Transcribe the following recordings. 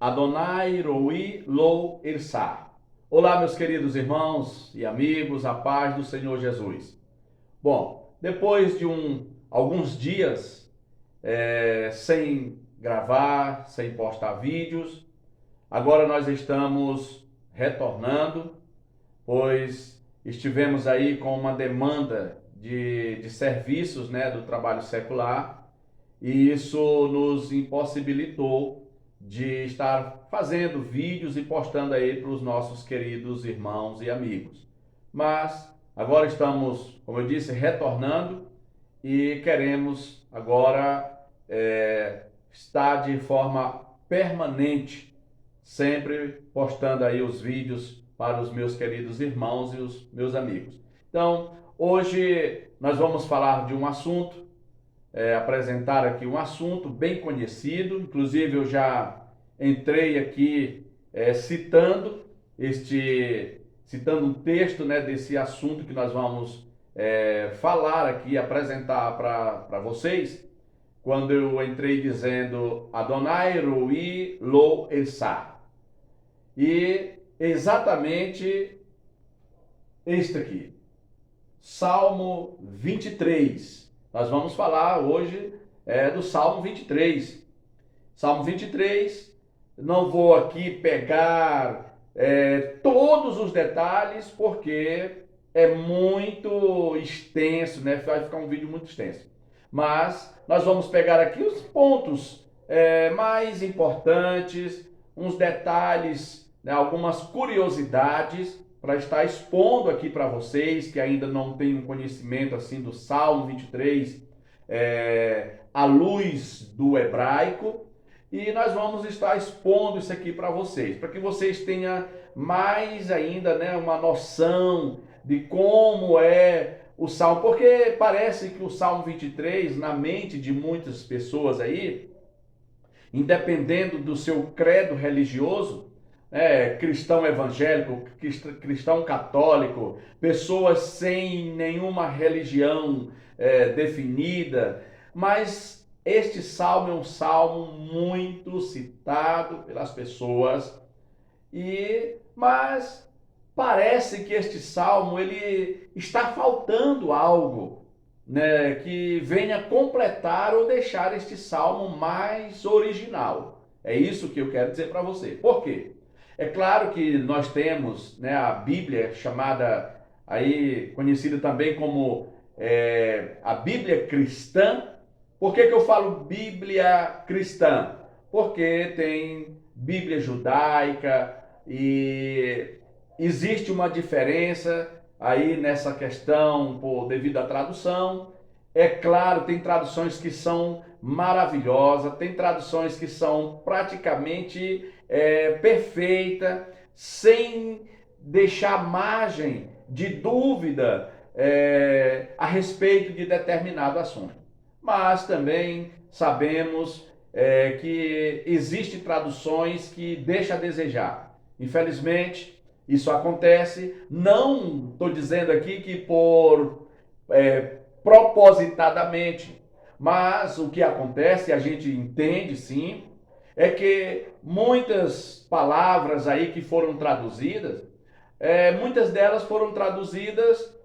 Adonai Roi Lo Irsá. Olá, meus queridos irmãos e amigos, a paz do Senhor Jesus. Bom, depois de alguns dias sem gravar, sem postar vídeos, agora nós estamos retornando, pois estivemos aí com uma demanda de serviços, do trabalho secular, e isso nos impossibilitou de estar fazendo vídeos e postando aí para os nossos queridos irmãos e amigos. Mas agora estamos, como eu disse, retornando e queremos agora estar de forma permanente, sempre postando aí os vídeos para os meus queridos irmãos e os meus amigos. Então, hoje nós vamos falar de um assunto, apresentar aqui um assunto bem conhecido, inclusive eu já entrei aqui citando um texto, desse assunto que nós vamos falar aqui, apresentar para vocês, quando eu entrei dizendo Adonai Roi Lo Irsá. E exatamente este aqui, Salmo 23. Nós vamos falar hoje do Salmo 23. Salmo 23, não vou aqui pegar todos os detalhes, porque é muito extenso, vai ficar um vídeo muito extenso. Mas nós vamos pegar aqui os pontos mais importantes, uns detalhes, algumas curiosidades, para estar expondo aqui para vocês que ainda não têm um conhecimento assim do Salmo 23 à luz do hebraico, e nós vamos estar expondo isso aqui para vocês, para que vocês tenham mais ainda uma noção de como é o Salmo, porque parece que o Salmo 23, na mente de muitas pessoas aí, independendo do seu credo religioso, cristão evangélico, cristão católico, pessoas sem nenhuma religião definida, mas este salmo é um salmo muito citado pelas pessoas, mas parece que este salmo ele está faltando algo, que venha completar ou deixar este salmo mais original. É isso que eu quero dizer para você. Por quê? É claro que nós temos a Bíblia, chamada aí, conhecida também como a Bíblia cristã. Por que eu falo Bíblia cristã? Porque tem Bíblia judaica e existe uma diferença aí nessa questão devido à tradução. É claro, tem traduções que são maravilhosas, tem traduções que são praticamente perfeitas, sem deixar margem de dúvida a respeito de determinado assunto. Mas também sabemos que existem traduções que deixam a desejar. Infelizmente, isso acontece. Não estou dizendo aqui que propositadamente, mas o que acontece, a gente entende sim, é que muitas palavras aí que foram traduzidas, muitas delas foram traduzidas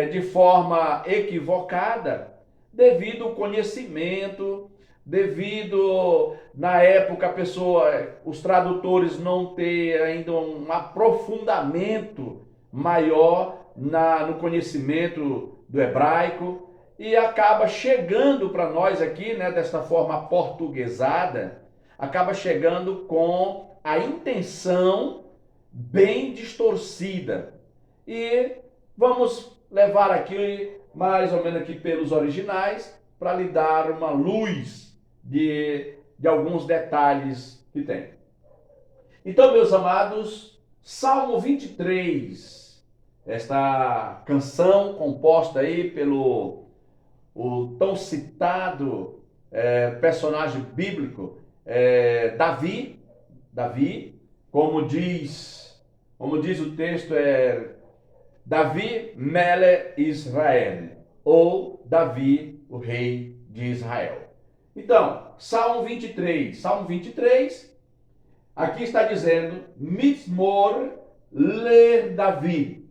de forma equivocada, devido ao conhecimento, devido na época os tradutores não ter ainda um aprofundamento maior no conhecimento do hebraico, e acaba chegando para nós aqui, desta forma portuguesada, acaba chegando com a intenção bem distorcida. E vamos levar aqui mais ou menos aqui pelos originais, para lhe dar uma luz de alguns detalhes que tem. Então, meus amados, Salmo 23, esta canção composta aí pelo tão citado personagem bíblico Davi, como diz o texto, Davi Mele Israel, ou Davi, o rei de Israel. Então, Salmo 23 aqui está dizendo Mizmor ler Davi.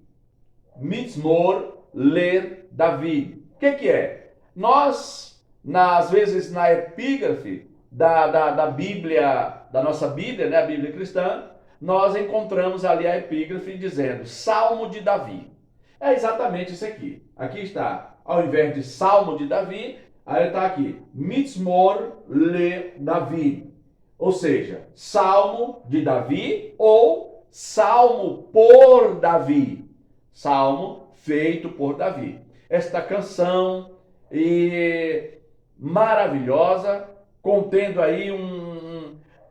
Mizmor ler Davi. O que é? Nós, às vezes, na epígrafe da Bíblia, da nossa Bíblia, né, a Bíblia cristã, nós encontramos ali a epígrafe dizendo Salmo de Davi. É exatamente isso aqui. Aqui está, ao invés de Salmo de Davi, aí está aqui, Mizmor le Davi. Ou seja, Salmo de Davi ou Salmo por Davi. Salmo feito por Davi. Esta canção maravilhosa, contendo aí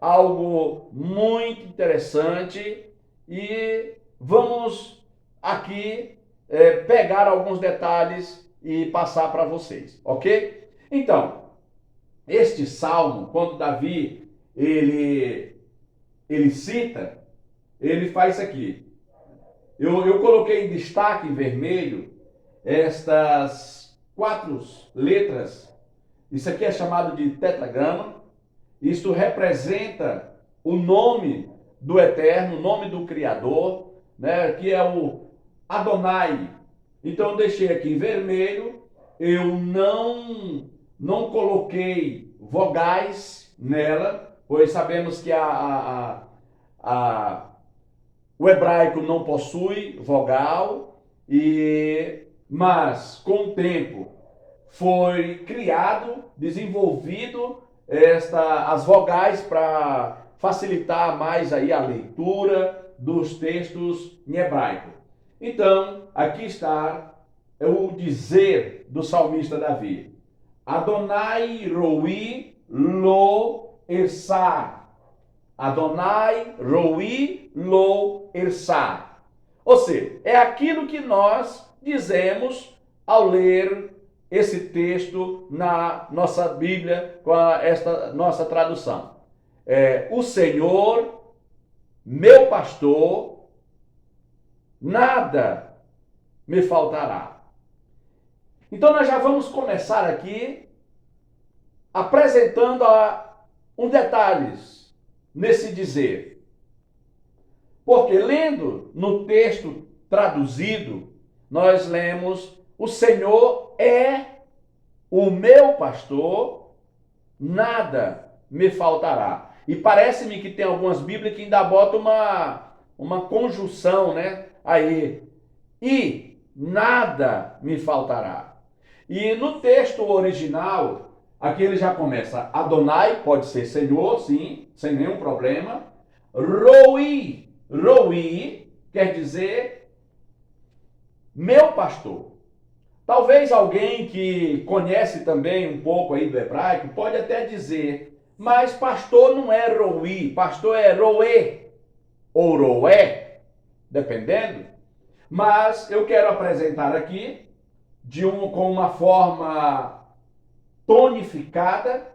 algo muito interessante, e vamos aqui pegar alguns detalhes e passar para vocês, ok? Então, este salmo, quando Davi ele cita, ele faz isso aqui. Eu coloquei em destaque em vermelho estas 4 letras. Isso aqui é chamado de tetragrama. Isto representa o nome do Eterno, o nome do Criador, né, que é o Adonai. Então eu deixei aqui em vermelho, eu não coloquei vogais nela, pois sabemos que o hebraico não possui vogal, mas com o tempo foi criado, desenvolvido as vogais para facilitar mais aí a leitura dos textos em hebraico. Então, aqui está o dizer do salmista Davi. Adonai roi lo ersá. Adonai roi lo ersá. Ou seja, é aquilo que nós dizemos ao ler esse texto na nossa Bíblia, com esta nossa tradução. O Senhor, meu pastor, nada me faltará. Então nós já vamos começar aqui apresentando uns detalhes nesse dizer. Porque lendo no texto traduzido, nós lemos: o Senhor é o meu pastor, nada me faltará. E parece-me que tem algumas Bíblias que ainda botam uma conjunção, né? Aí, e nada me faltará. E no texto original, aqui ele já começa, Adonai, pode ser Senhor, sim, sem nenhum problema. Roi, roi, quer dizer meu pastor. Talvez alguém que conhece também um pouco aí do hebraico pode até dizer, mas pastor não é roi, pastor é roé, ou roé, dependendo. Mas eu quero apresentar aqui com uma forma tonificada,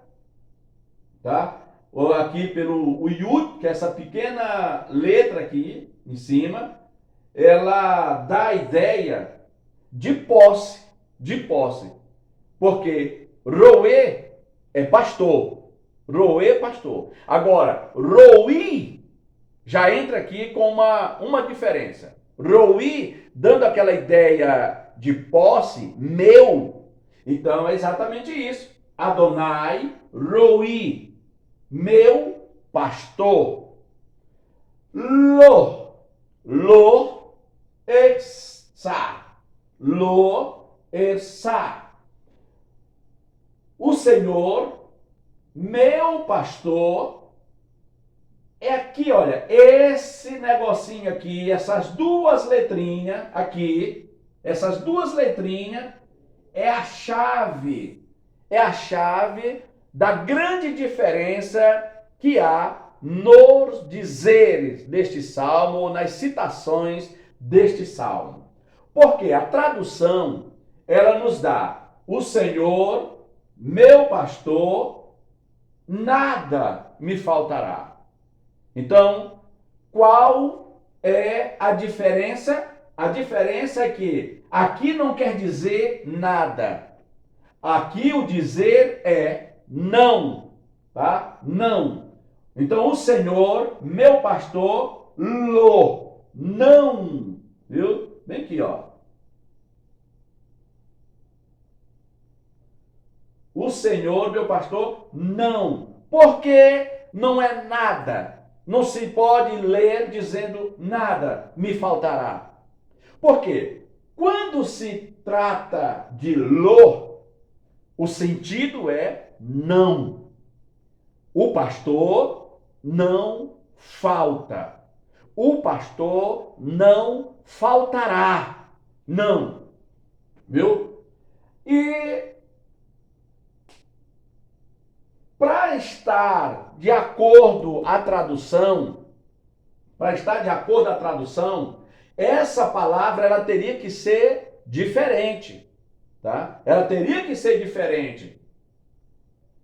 tá? Ou aqui pelo Yud, que é essa pequena letra aqui em cima, ela dá a ideia de posse, porque roé é pastor, roé pastor. Agora, roi já entra aqui com uma diferença. Roi, dando aquela ideia de posse, meu. Então é exatamente isso. Adonai, roi, meu pastor. Lo ersá. Lo ersá. O Senhor, meu pastor, é aqui, olha, esse negocinho aqui, essas 2 letrinhas aqui, essas 2 letrinhas é a chave da grande diferença que há nos dizeres deste salmo, ou nas citações deste salmo. Porque a tradução, ela nos dá: o Senhor, meu pastor, nada me faltará. Então, qual é a diferença? A diferença é que aqui não quer dizer nada. Aqui o dizer é não, tá? Não. Então, o Senhor, meu pastor, não, viu? Vem aqui, ó. O Senhor, meu pastor, não. Porque não é nada. Não se pode ler dizendo nada me faltará. Por quê? Quando se trata de o sentido é não. O pastor não falta. O pastor não faltará. Não. Viu? E para estar de acordo a tradução, essa palavra ela teria que ser diferente, tá? Ela teria que ser diferente.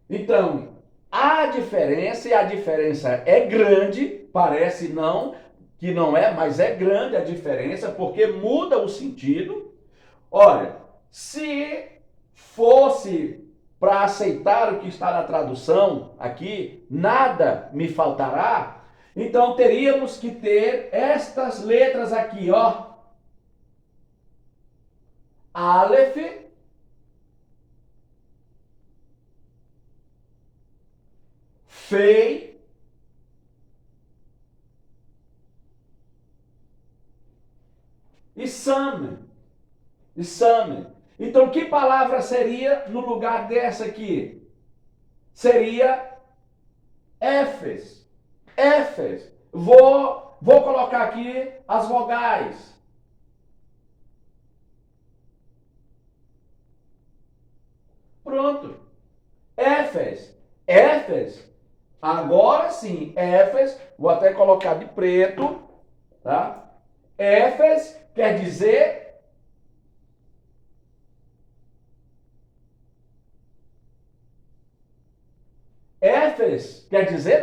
Então, há diferença e a diferença é grande, parece não, que não é, mas é grande a diferença porque muda o sentido. Olha, se fosse para aceitar o que está na tradução aqui, nada me faltará, então teríamos que ter estas letras aqui, ó. Aleph, Fei e Sam. Então, que palavra seria no lugar dessa aqui? Seria Éfes. Vou colocar aqui as vogais. Pronto. Éfes. Agora sim, Éfes, vou até colocar de preto, tá? Éfes quer dizer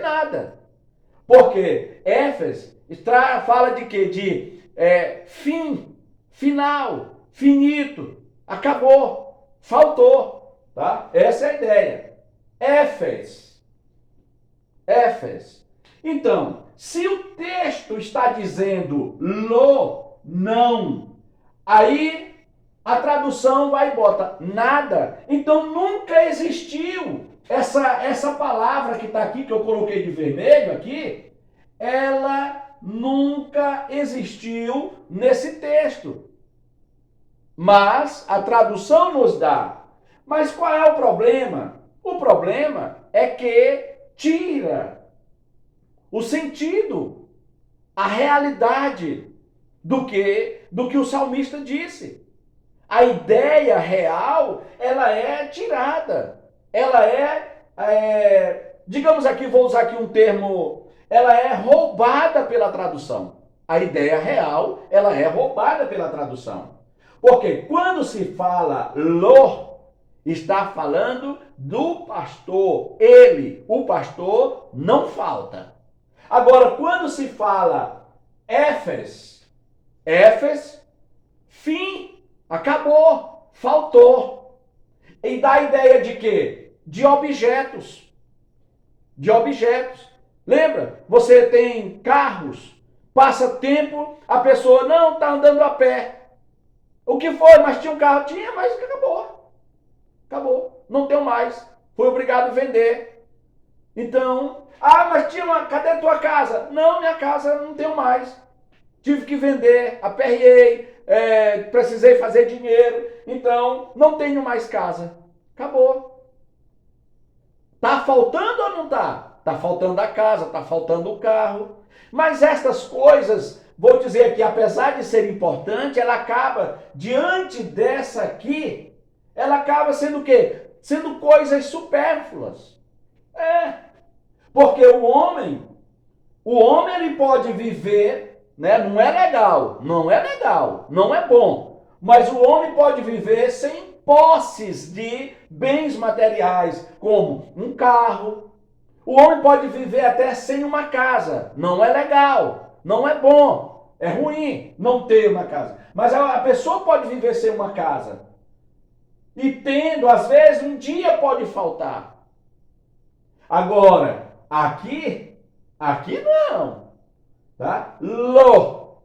nada. Porque Éfes fala de quê? De fim, final, finito, acabou, faltou, tá? Essa é a ideia. Éfes. Então, se o texto está dizendo não, aí a tradução vai e bota nada. Então nunca existiu essa palavra que está aqui, que eu coloquei de vermelho aqui, ela nunca existiu nesse texto. Mas a tradução nos dá. Mas qual é o problema? O problema é que tira o sentido, a realidade do que o salmista disse. A ideia real, ela é tirada. Ela digamos aqui, vou usar aqui um termo, ela é roubada pela tradução. A ideia real, ela é roubada pela tradução. Porque quando se fala está falando do pastor. Ele, o pastor, não falta. Agora, quando se fala Éfes, fim, acabou, faltou. E dá a ideia de quê? De objetos. Lembra? Você tem carros, passa tempo, a pessoa não está andando a pé. O que foi? Mas tinha um carro? Tinha, mas acabou. Não tenho mais. Fui obrigado a vender. Então, mas tinha cadê a tua casa? Não, minha casa não tenho mais. Tive que vender, aperriei, precisei fazer dinheiro, então não tenho mais casa. Acabou. Tá faltando ou não tá? Tá faltando a casa, tá faltando o carro. Mas estas coisas, vou dizer que apesar de ser importante, ela acaba, diante dessa aqui, ela acaba sendo o quê? Sendo coisas supérfluas. Porque o homem ele pode viver, né? Não é legal, não é bom. Mas o homem pode viver sem posses de bens materiais, como um carro. O homem pode viver até sem uma casa. Não é legal, não é bom, é ruim não ter uma casa. Mas a pessoa pode viver sem uma casa. E tendo, às vezes, um dia pode faltar. Agora, aqui Aqui não, tá? Lo,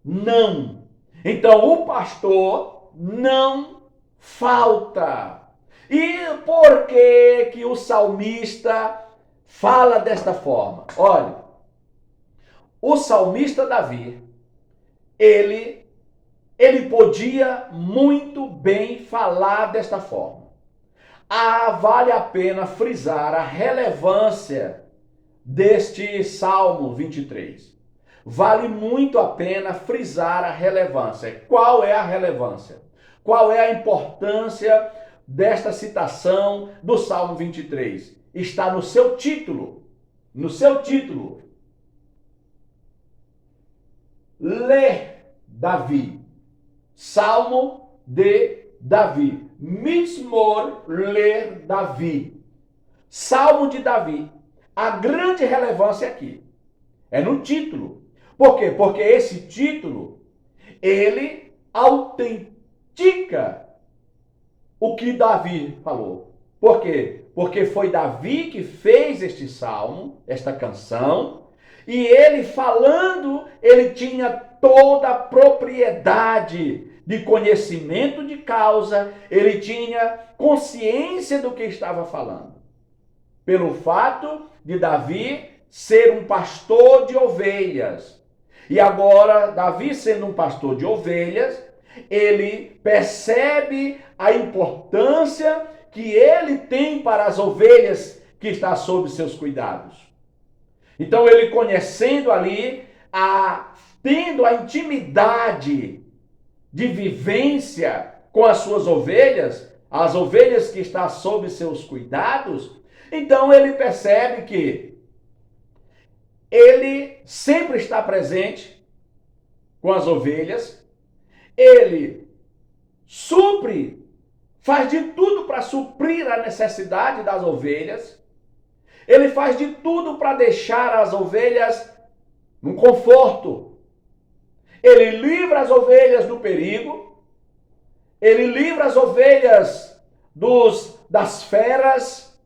não. Então o pastor não falta. E por que que o salmista fala desta forma? Olha, o salmista Davi, ele podia muito bem falar desta forma. Vale a pena frisar a relevância deste Salmo 23. Vale muito a pena frisar a relevância. Qual é a relevância? Qual é a importância desta citação do Salmo 23? Está no seu título. No seu título. Ler Davi. Salmo de Davi. Mismor ler Davi. Salmo de Davi. A grande relevância aqui é no título. Por quê? Porque esse título, ele autentica o que Davi falou. Por quê? Porque foi Davi que fez este salmo, esta canção, e ele falando, ele tinha toda a propriedade de conhecimento de causa, ele tinha consciência do que estava falando. Pelo fato de Davi ser um pastor de ovelhas. E agora, Davi sendo um pastor de ovelhas, ele percebe a importância que ele tem para as ovelhas que está sob seus cuidados. Então ele conhecendo ali, tendo a intimidade de vivência com as suas ovelhas, as ovelhas que estão sob seus cuidados, então ele percebe que ele sempre está presente com as ovelhas, ele faz de tudo para suprir a necessidade das ovelhas, ele faz de tudo para deixar as ovelhas no conforto. Ele livra as ovelhas do perigo, ele livra as ovelhas das feras,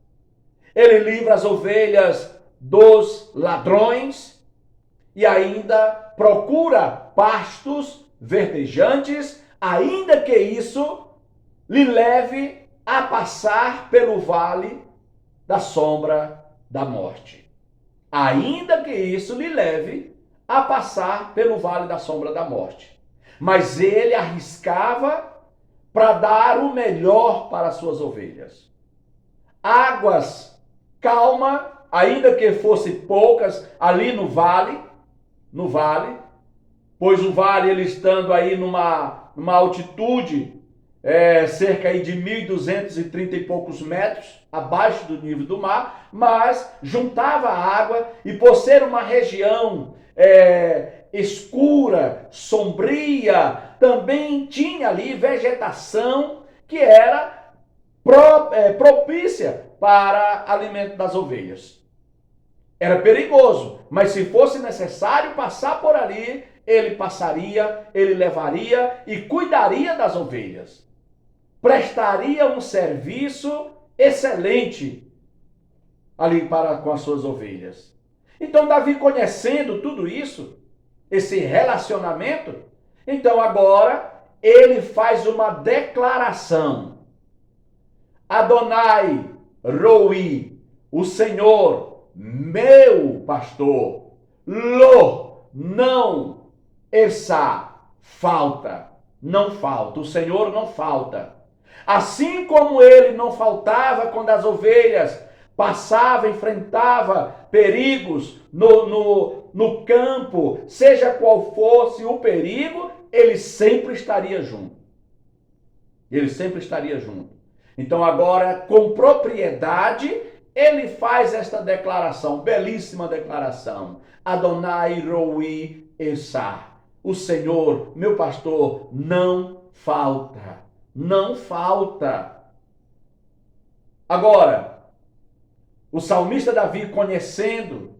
ele livra as ovelhas dos ladrões e ainda procura pastos verdejantes, ainda que isso lhe leve a passar pelo vale da sombra da morte. Ainda que isso lhe leve a passar pelo vale da sombra da morte. Mas ele arriscava para dar o melhor para as suas ovelhas. Águas calma, ainda que fossem poucas, ali no vale, pois o vale ele estando aí numa altitude cerca aí de 1.230 e poucos metros abaixo do nível do mar, mas juntava água e por ser uma região escura, sombria, também tinha ali vegetação que era propícia para alimento das ovelhas. Era perigoso, mas se fosse necessário passar por ali, ele passaria, ele levaria e cuidaria das ovelhas. Prestaria um serviço excelente ali com as suas ovelhas. Então Davi, conhecendo tudo isso, esse relacionamento, então agora ele faz uma declaração. Adonai Roi, o Senhor, meu pastor, não falta, não falta, o Senhor não falta. Assim como ele não faltava quando as ovelhas passavam, enfrentava perigos no campo, seja qual fosse o perigo, ele sempre estaria junto. Ele sempre estaria junto. Então agora, com propriedade, ele faz esta declaração, belíssima declaração. Adonai Roi Esa. O Senhor, meu pastor, não falta. Não falta. Agora, o salmista Davi, conhecendo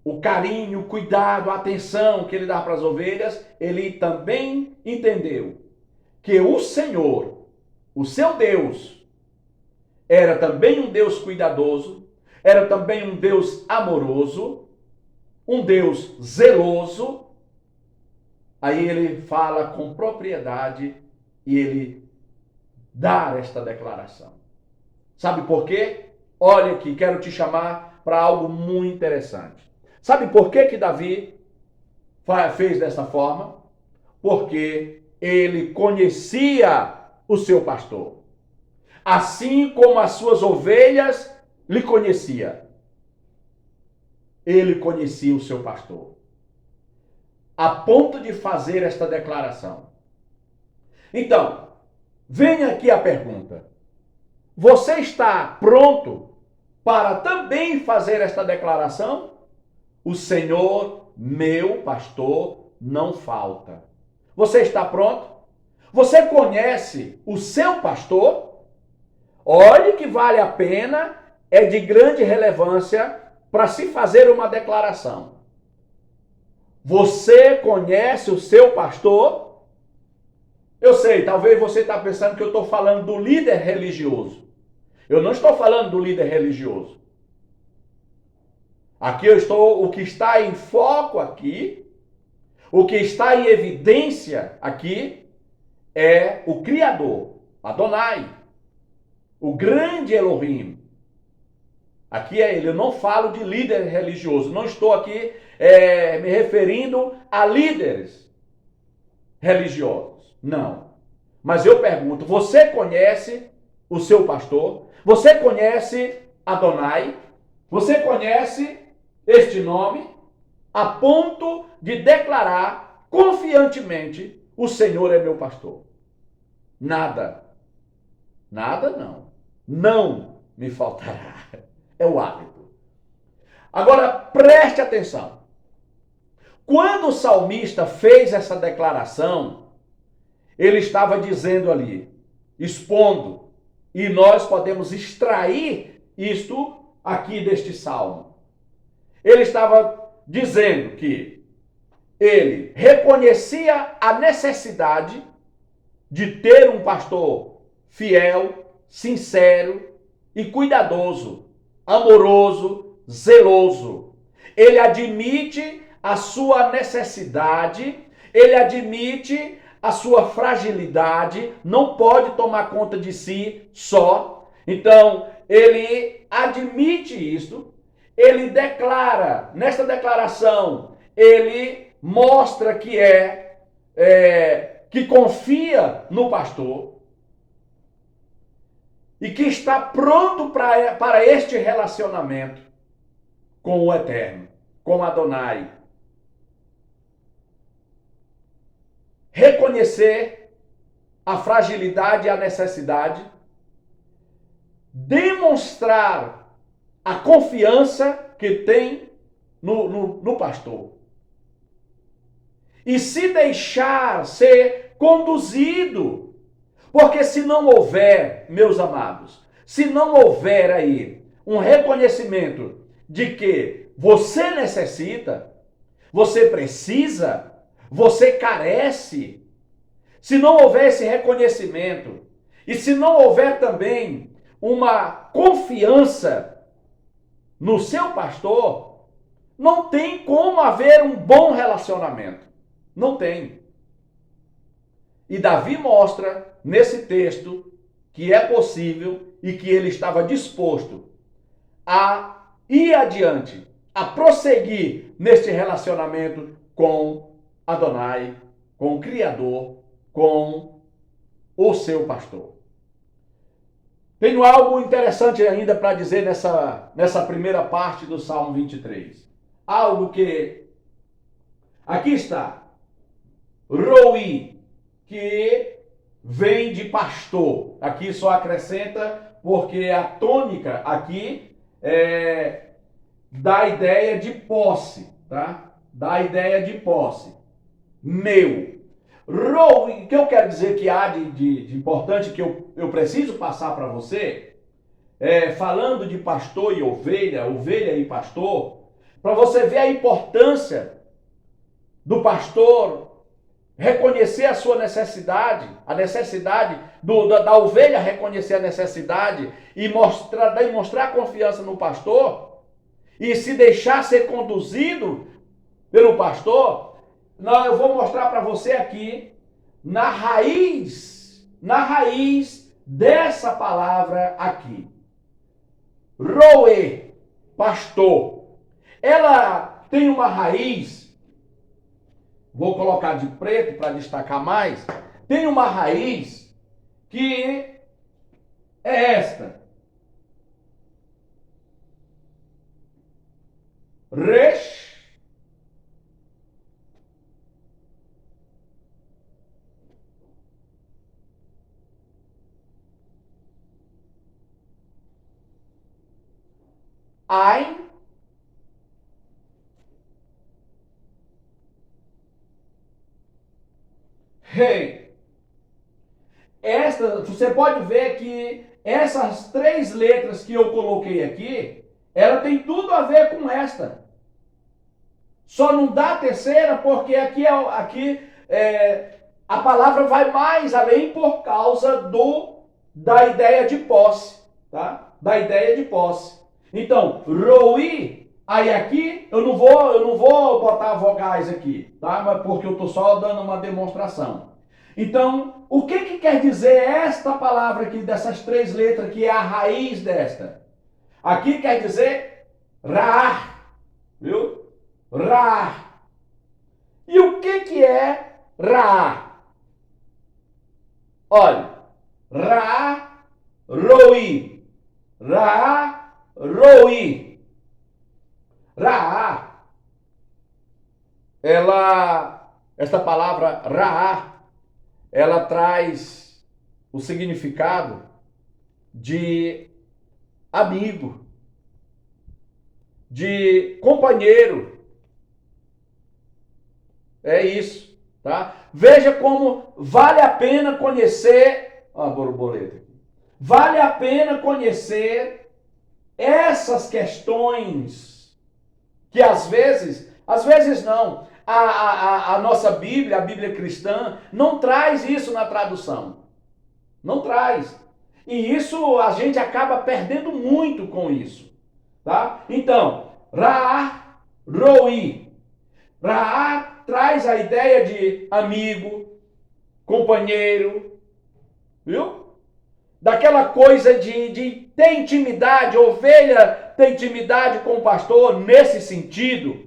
o carinho, o cuidado, a atenção que ele dá para as ovelhas, ele também entendeu que o Senhor, o seu Deus, era também um Deus cuidadoso, era também um Deus amoroso, um Deus zeloso. Aí ele fala com propriedade e ele dá esta declaração. Sabe por quê? Olha aqui, quero te chamar para algo muito interessante. Sabe por que Davi fez dessa forma? Porque ele conhecia o seu pastor. Assim como as suas ovelhas lhe conhecia. Ele conhecia o seu pastor. A ponto de fazer esta declaração. Então, vem aqui a pergunta. Você está pronto para também fazer esta declaração? O Senhor, meu pastor, não falta. Você está pronto? Você conhece o seu pastor? Olhe que vale a pena, é de grande relevância para se fazer uma declaração. Você conhece o seu pastor? Eu sei, talvez você está pensando que eu estou falando do líder religioso. Eu não estou falando do líder religioso. Aqui o que está em foco aqui, o que está em evidência aqui é o Criador, Adonai, o grande Elohim. Aqui é ele, eu não falo de líder religioso, não estou aqui me referindo a líderes religiosos, não. Mas eu pergunto, você conhece o seu pastor? Você conhece Adonai? Você conhece este nome? A ponto de declarar confiantemente, o Senhor é meu pastor. Nada não me faltará. É o hábito. Agora, preste atenção. Quando o salmista fez essa declaração, ele estava dizendo ali, expondo, e nós podemos extrair isto aqui deste salmo. Ele estava dizendo que ele reconhecia a necessidade de ter um pastor fiel, sincero e cuidadoso, amoroso, zeloso. Ele admite a sua necessidade, ele admite a sua fragilidade, não pode tomar conta de si só. Então, ele admite isto, ele declara, nesta declaração, ele mostra que que confia no pastor e que está pronto para este relacionamento com o Eterno, com Adonai. Reconhecer a fragilidade e a necessidade, demonstrar a confiança que tem no pastor. E se deixar ser conduzido. Porque se não houver, meus amados, se não houver aí um reconhecimento de que você necessita, você precisa, você carece, se não houver esse reconhecimento, e se não houver também uma confiança no seu pastor, não tem como haver um bom relacionamento. Não tem. E Davi mostra nesse texto que é possível e que ele estava disposto a ir adiante, a prosseguir neste relacionamento com Adonai, com o Criador, com o seu pastor. Tenho algo interessante ainda para dizer nessa primeira parte do Salmo 23. Algo que... Aqui está. Roi, que vem de pastor. Aqui só acrescenta porque a tônica aqui dá a ideia de posse, tá? Dá a ideia de posse. Meu. Roi, o que eu quero dizer que há de importante que eu preciso passar para você, falando de pastor e ovelha, ovelha e pastor, para você ver a importância do pastor reconhecer a sua necessidade, a necessidade da ovelha reconhecer a necessidade e mostrar confiança no pastor e se deixar ser conduzido pelo pastor, não, eu vou mostrar para você aqui na raiz dessa palavra aqui. Roê, pastor. Ela tem uma raiz, vou colocar de preto para destacar mais, tem uma raiz que é esta. Resh, Ain, Rei. Você pode ver que essas 3 letras que eu coloquei aqui, ela tem tudo a ver com esta. Só não dá a terceira porque aqui a palavra vai mais além por causa da ideia de posse, tá? Da ideia de posse. Então, roi, aí aqui eu não vou botar vogais aqui, tá? Mas porque eu estou só dando uma demonstração. Então, o que quer dizer esta palavra aqui, dessas 3 letras, que é a raiz desta? Aqui quer dizer ra, viu? Ra. E o que é ra? Olha, ra, roi. Ra, roi. Ra. Esta palavra ra, ela traz o significado de amigo, de companheiro. É isso, tá? Veja como vale a pena conhecer, ó, a borboleta aqui. Vale a pena conhecer essas questões que às vezes não, a nossa Bíblia, a Bíblia cristã, não traz isso na tradução. Não traz. E isso a gente acaba perdendo muito com isso, tá? Então, ra, roi. Ra traz a ideia de amigo, companheiro, viu? Daquela coisa de ter intimidade, ovelha ter intimidade com o pastor nesse sentido.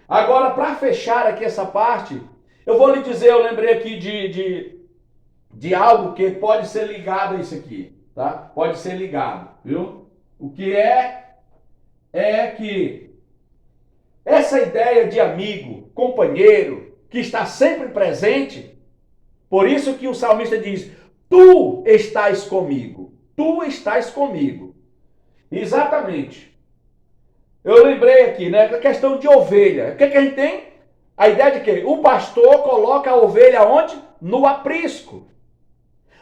Agora, para fechar aqui essa parte, eu vou lhe dizer, eu lembrei aqui de algo que pode ser ligado a isso aqui, tá? Pode ser ligado, viu? O que é que essa ideia de amigo, companheiro, que está sempre presente, por isso que o salmista diz, tu estás comigo, tu estás comigo. Exatamente. Eu lembrei aqui, né, a questão de ovelha. O que a gente tem? A ideia de que o pastor coloca a ovelha onde? No aprisco.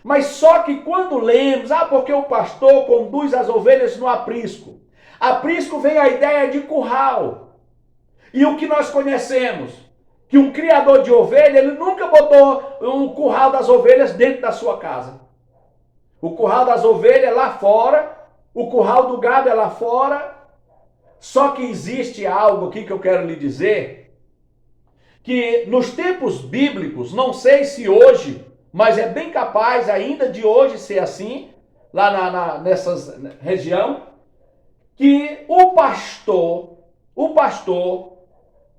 Mas só que quando lemos, porque o pastor conduz as ovelhas no aprisco. Aprisco vem a ideia de curral. E o que nós conhecemos? Que um criador de ovelha, ele nunca botou um curral das ovelhas dentro da sua casa. O curral das ovelhas é lá fora, o curral do gado é lá fora. Só que existe algo aqui que eu quero lhe dizer, que nos tempos bíblicos, não sei se hoje, mas é bem capaz ainda de hoje ser assim, lá nessa região, que o pastor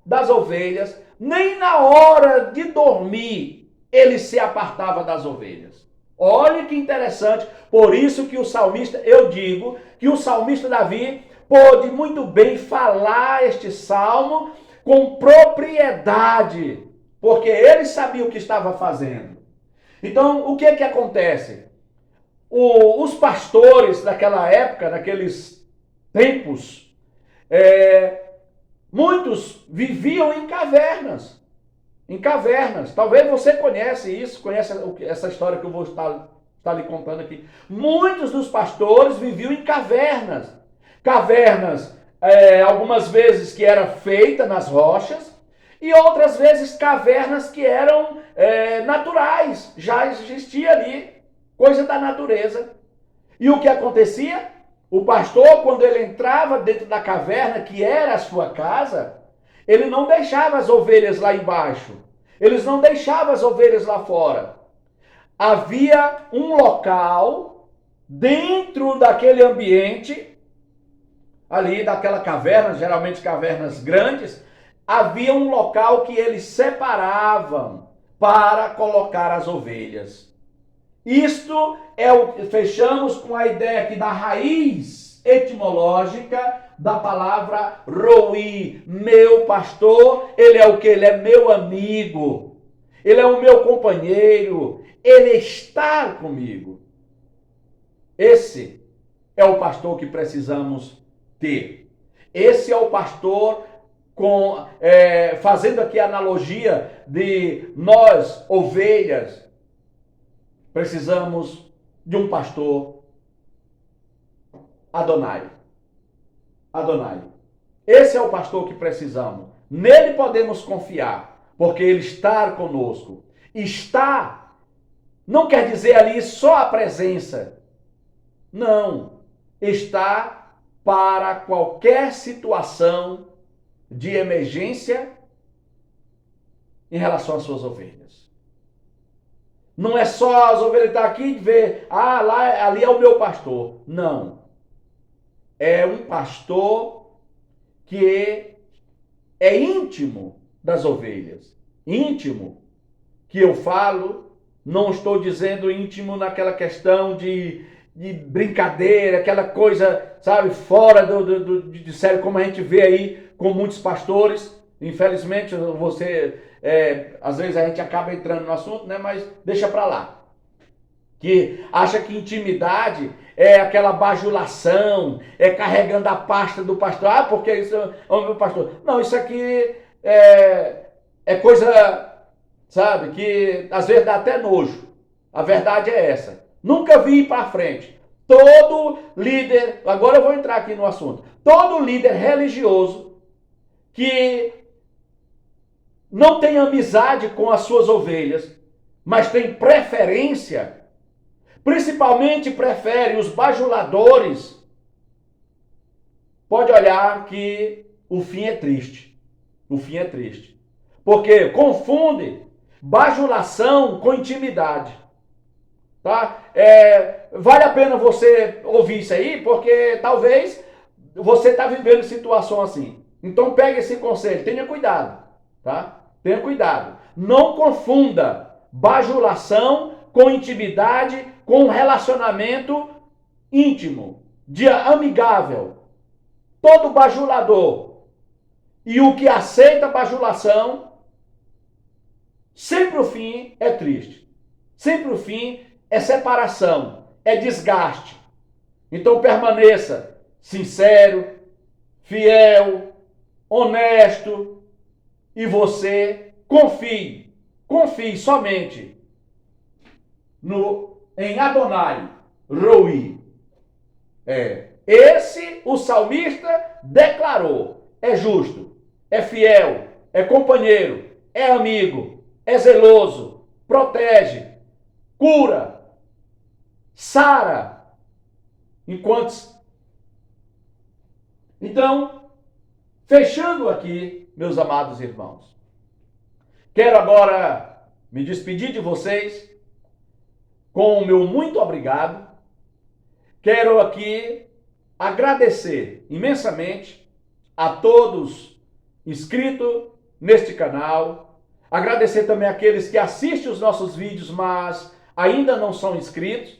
das ovelhas, nem na hora de dormir, ele se apartava das ovelhas. Olha que interessante, por isso que o salmista, eu digo, que o salmista Davi pôde muito bem falar este salmo com propriedade, porque ele sabia o que estava fazendo. Então, o que acontece? Os pastores daquela época, naqueles tempos, muitos viviam em cavernas. Em cavernas. Talvez você conhece isso, conhece essa história que eu vou estar lhe contando aqui. Muitos dos pastores viviam em cavernas. Cavernas, algumas vezes que era feita nas rochas, e outras vezes cavernas que eram naturais, já existia ali. coisa da natureza. E o que acontecia? O pastor, quando ele entrava dentro da caverna, que era a sua casa, ele não deixava as ovelhas lá embaixo. Eles não deixavam as ovelhas lá fora. Havia um local dentro daquele ambiente, ali daquela caverna, geralmente cavernas grandes, havia um local que eles separavam para colocar as ovelhas. Isto é o que fechamos com a ideia aqui da raiz etimológica da palavra roi. Meu pastor, ele é o que? Ele é meu amigo. Ele é o meu companheiro. Ele está comigo. Esse é o pastor que precisamos ter. Esse é o pastor fazendo aqui a analogia de nós, ovelhas, precisamos de um pastor Adonai. Adonai. Esse é o pastor que precisamos. Nele podemos confiar, porque ele está conosco. Está não quer dizer ali só a presença. Não. Está para qualquer situação de emergência em relação às suas ovelhas. Não é só as ovelhas estar aqui e ver, ali é o meu pastor. Não. É um pastor que é íntimo das ovelhas. Íntimo. Que eu falo, não estou dizendo íntimo naquela questão de brincadeira, aquela coisa, sabe, fora de sério, como a gente vê aí com muitos pastores. Infelizmente, às vezes a gente acaba entrando no assunto, né? Mas deixa pra lá. Que acha que intimidade é aquela bajulação, é carregando a pasta do pastor. Porque isso é o meu pastor. Não, isso aqui é coisa, sabe, que às vezes dá até nojo. A verdade é essa. Nunca vi ir para frente. Todo líder, agora eu vou entrar aqui no assunto. Todo líder religioso que não tem amizade com as suas ovelhas, mas tem preferência, principalmente prefere os bajuladores, pode olhar que o fim é triste. O fim é triste. Porque confunde bajulação com intimidade. Tá? Vale a pena você ouvir isso aí, porque talvez você está vivendo situação assim. Então pegue esse conselho, tenha cuidado. Tá? Tenha cuidado. Não confunda bajulação com intimidade, com relacionamento íntimo, amigável. Todo bajulador e o que aceita bajulação, sempre o fim é triste. Sempre o fim é separação, é desgaste. Então permaneça sincero, fiel, honesto e você confie somente em Adonai, Roi. Esse o salmista declarou. É justo, é fiel, é companheiro, é amigo, é zeloso, protege, cura, sara. Então, fechando aqui, meus amados irmãos, quero agora me despedir de vocês com o meu muito obrigado. Quero aqui agradecer imensamente a todos inscritos neste canal. Agradecer também àqueles que assistem os nossos vídeos, mas ainda não são inscritos.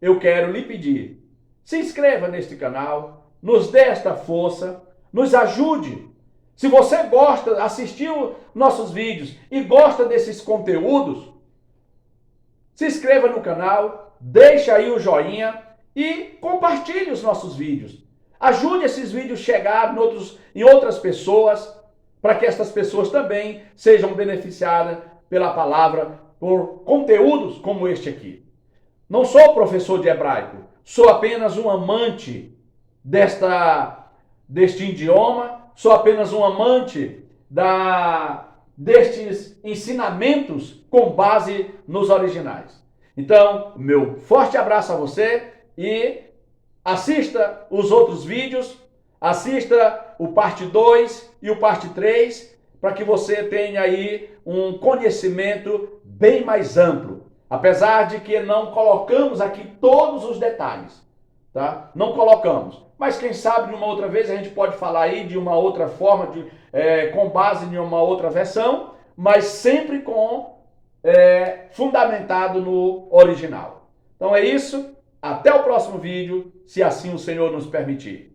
Eu quero lhe pedir, se inscreva neste canal, nos dê esta força, nos ajude. Se você gosta, assistiu nossos vídeos e gosta desses conteúdos, se inscreva no canal, deixe aí o joinha e compartilhe os nossos vídeos. Ajude esses vídeos a chegar em outras pessoas, para que essas pessoas também sejam beneficiadas pela palavra, por conteúdos como este aqui. Não sou professor de hebraico, sou apenas um amante deste idioma, sou apenas um amante destes ensinamentos com base nos originais. Então, meu forte abraço a você e assista os outros vídeos, assista o parte 2 e o parte 3, para que você tenha aí um conhecimento bem mais amplo. Apesar de que não colocamos aqui todos os detalhes, tá? Não colocamos. Mas quem sabe numa outra vez a gente pode falar aí de uma outra forma, com base em uma outra versão, mas sempre fundamentado no original. Então é isso. Até o próximo vídeo, se assim o Senhor nos permitir.